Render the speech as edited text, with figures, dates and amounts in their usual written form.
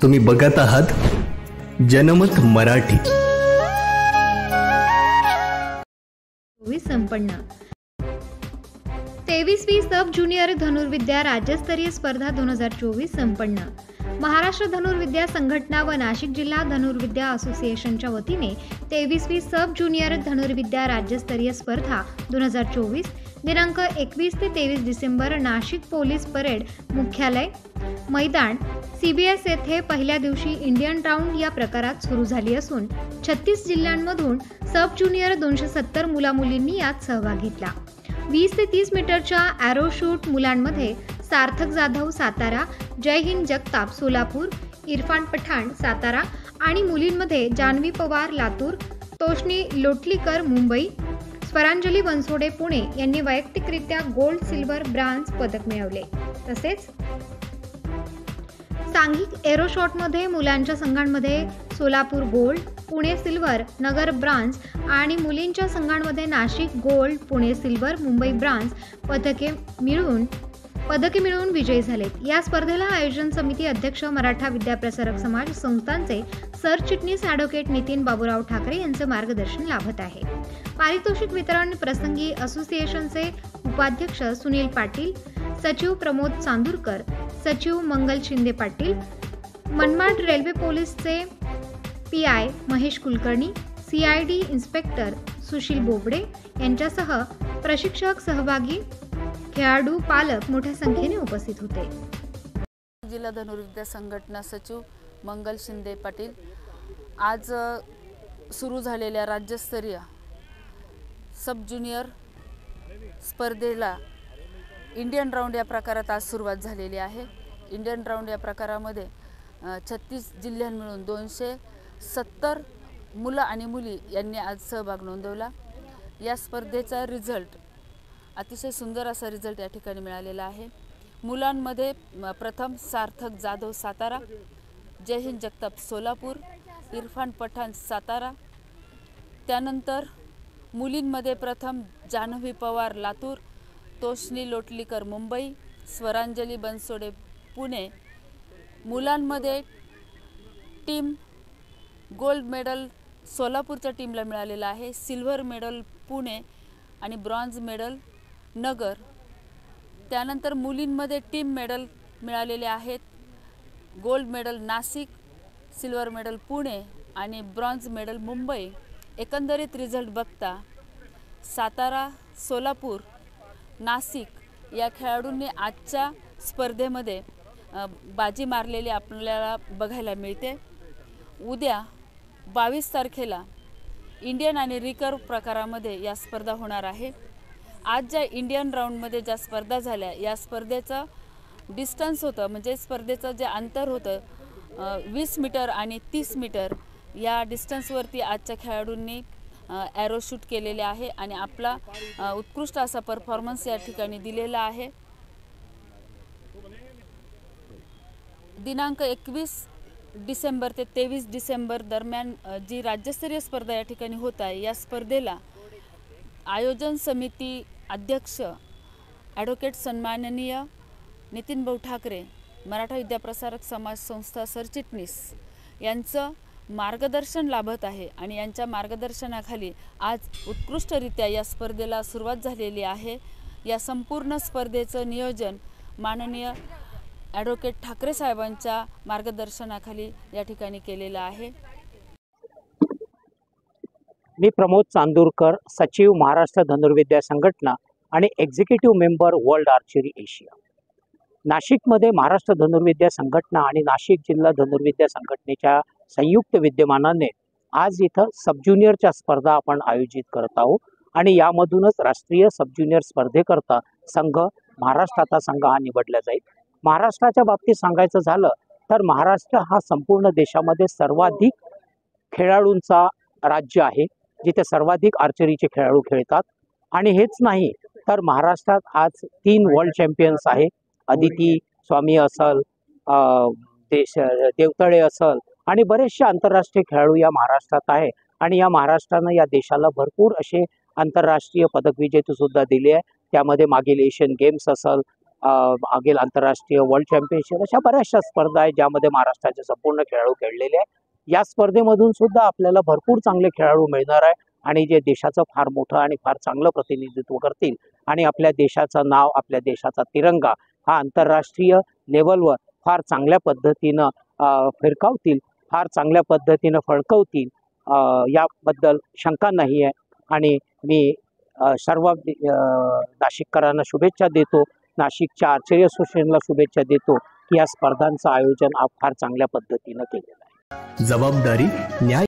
तुम्ही बघत आहात जनमत मराठी। संपन्न 23वी सब ज्युनियर धनुर्विद्या राज्यस्तरीय स्पर्धा 2024 संपन्न। महाराष्ट्र धनुर्विद्या संघटना व नाशिक जिल्हा धनुर्विद्या असोसिएशनच्या वतीने 23वी सब ज्युनियर धनुर्विद्या राज्यस्तरीय स्पर्धा 2024 दिनांक 21 ते 23 डिसेंबर नाशिक पोलीस परेड मुख्यालय मैदान CBS येथे पहिल्या दिवशी इंडियन राऊंड या प्रकारात सुरू झाली असून 36 जिल्ह्यांमधून सब ज्युनियर 270 मुलामुलींनी यात सहभाग घेतला। 20 ते 30 मीटरच्या ॲरो शूट मुलांमध्ये सार्थक जाधव सातारा, जय हिंद जगताप सोलापूर, इरफान पठाण सातारा आणि मुलींमध्ये जान्हवी पवार लातूर, तोषणी लोटलीकर मुंबई, स्वरांजली बनसोडे पुणे यांनी वैयक्तिकरित्या गोल्ड, सिल्वर, ब्राँझ पदक मिळवले। तसेच सांघिक एरो शॉटमध्ये मुलांच्या संघांमध्ये सोलापूर गोल्ड, पुणे सिल्वर, नगर ब्राँझ आणि मुलींच्या संघांमध्ये Nashik gold, Pune silver, Mumbai bronze पदके मिळवून विजयी झालेत। या स्पर्धेला आयोजन समिती अध्यक्ष मराठा विद्याप्रसारक समाज संस्थांचे सरचिटणीस ॲडव्होकेट नितीन बाबूराव ठाकरे यांचे मार्गदर्शन लाभत आहे। पारितोषिक वितरण प्रसंगी असोसिएशनचे उपाध्यक्ष सुनील पाटील, सचिव प्रमोद चांदूरकर, सचिव मंगल शिंदे पाटील, मनमाड रेल्वे पोलीसचे PI Mahesh Kulkarni, CID inspector Sushil Bobde यांच्यासह प्रशिक्षक, सहभागी, खेळाडू, पालक मोठ्या संख्येने उपस्थित होते। जिल्हा धनुर्विद्या संघटना सचिव मंगल शिंदे पाटील, आज सुरू झालेल्या राज्यस्तरीय सब ज्युनियर स्पर्धेला इंडियन राऊंड या प्रकारात आज सुरुवात झालेली आहे। इंडियन राऊंड या प्रकारामध्ये 36 जिल्ह्यांनी मिळून 270 मुलं आणि मुली यांनी आज सहभाग नोंदवला। या स्पर्धेचा रिझल्ट अतिशय सुंदर असा रिझल्ट या ठिकाणी मिळालेला आहे। मुलांमध्ये प्रथम सार्थक जाधव सातारा, जय हिंद जगताप सोलापूर, इरफान पठाण सातारा, त्यानंतर मुलींमध्ये प्रथम जान्हवी पवार लातूर, तोषणी लोटलीकर मुंबई, स्वरांजली बनसोडे पुणे, मुलांमध्ये टीम गोल्ड मेडल सोलापूरच्या टीमला मिळालेला आहे, सिल्वर मेडल पुणे आणि ब्रॉन्झ मेडल नगर। त्यानंतर मुलींमध्ये टीम मेडल मिळालेले आहेत, gold medal Nashik, silver medal Pune आणि ब्रॉन्झ मेडल मुंबई। एकंदरीत रिझल्ट बघता सातारा, सोलापूर, नाशिक या खेळाडूंनी आजच्या स्पर्धेमध्ये बाजी मारलेली आपल्याला बघायला मिळते। उद्या 22 तारखेला इंडियन आणि रिकर्व प्रकारामध्ये या स्पर्धा होणार आहे। आज ज्या इंडियन राऊंडमध्ये ज्या स्पर्धा झाल्या, या स्पर्धेचं डिस्टन्स होतं, म्हणजे स्पर्धेचं जे अंतर होतं 20 मीटर आणि 30 मीटर, या डिस्टन्सवरती आजच्या खेळाडूंनी ॲरो शूट केलेले आहे आणि आपला उत्कृष्ट असा परफॉर्मन्स या ठिकाणी दिलेला आहे। दिनांक 21 डिसेंबर ते 23 डिसेंबर दरम्यान जी राज्यस्तरीय स्पर्धा या ठिकाणी होत आहे, या स्पर्धेला आयोजन समिती अध्यक्ष ॲडव्होकेट सन्माननीय नितीन भाऊ ठाकरे, मराठा विद्याप्रसारक समाज संस्था सरचिटणीस यांचं मार्गदर्शन लाभत आहे आणि यांच्या मार्गदर्शनाखाली आज उत्कृष्टरित्या या स्पर्धेला सुरुवात झालेली आहे। या संपूर्ण स्पर्धेचं नियोजन माननीय ॲडव्होकेट ठाकरे साहेबांच्या मार्गदर्शनाखाली या ठिकाणी केलेलं आहे। मी प्रमोद चांदूरकर, सचिव महाराष्ट्र धनुर्विद्या संघटना आणि executive member world archery Asia. नाशिकमध्ये महाराष्ट्र धनुर्विद्या संघटना आणि नाशिक जिल्हा धनुर्विद्या संघटनेच्या संयुक्त विद्यमानाने आज इथं सब ज्युनियरच्या स्पर्धा आपण आयोजित करत आहोत आणि यामधूनच राष्ट्रीय सब ज्युनियर स्पर्धेकरता संघ महाराष्ट्राचा संघ हा निवडला जाईल। महाराष्ट्राच्या बाबतीत सांगायचं झालं तर महाराष्ट्र हा संपूर्ण देशामध्ये सर्वाधिक खेळाडूंचा राज्य आहे, जिथे सर्वाधिक आर्चरीचे खेळाडू खेळतात। आणि हेच नाही तर महाराष्ट्रात आज 3 वर्ल्ड चॅम्पियन्स आहे, अदिती स्वामी असल, देवतळे असल आणि बरेचसे आंतरराष्ट्रीय खेळाडू या महाराष्ट्रात आहे आणि या महाराष्ट्रानं या देशाला भरपूर असे आंतरराष्ट्रीय पदक विजेते सुद्धा दिले आहे। त्यामध्ये मागील एशियन गेम्स असल, मागील आंतरराष्ट्रीय वर्ल्ड चॅम्पियनशिप अशा बऱ्याचशा स्पर्धा आहेत ज्यामध्ये महाराष्ट्राचे संपूर्ण खेळाडू खेळलेले आहेत. या स्पर्धेमधून सुद्धा आपल्याला भरपूर चांगले खेळाडू मिळणार आहे आणि जे देशाचं फार मोठं आणि फार चांगलं प्रतिनिधित्व करतील आणि आपल्या देशाचं नाव, आपल्या देशाचा तिरंगा हा आंतरराष्ट्रीय लेवलवर फार चांगल्या पद्धतीनं फिरकावतील, फार चांगल्या पद्धतीनं फडकवतील, याबद्दल शंका नाही आहे. आणि मी सर्व नाशिककरांना शुभेच्छा देतो, नाशिकच्या आर्चरी असोसिएशनला शुभेच्छा देतो की या स्पर्धांचं आयोजन फार चांगल्या पद्धतीनं केलेलं आहे. जबाबदारी, न्याय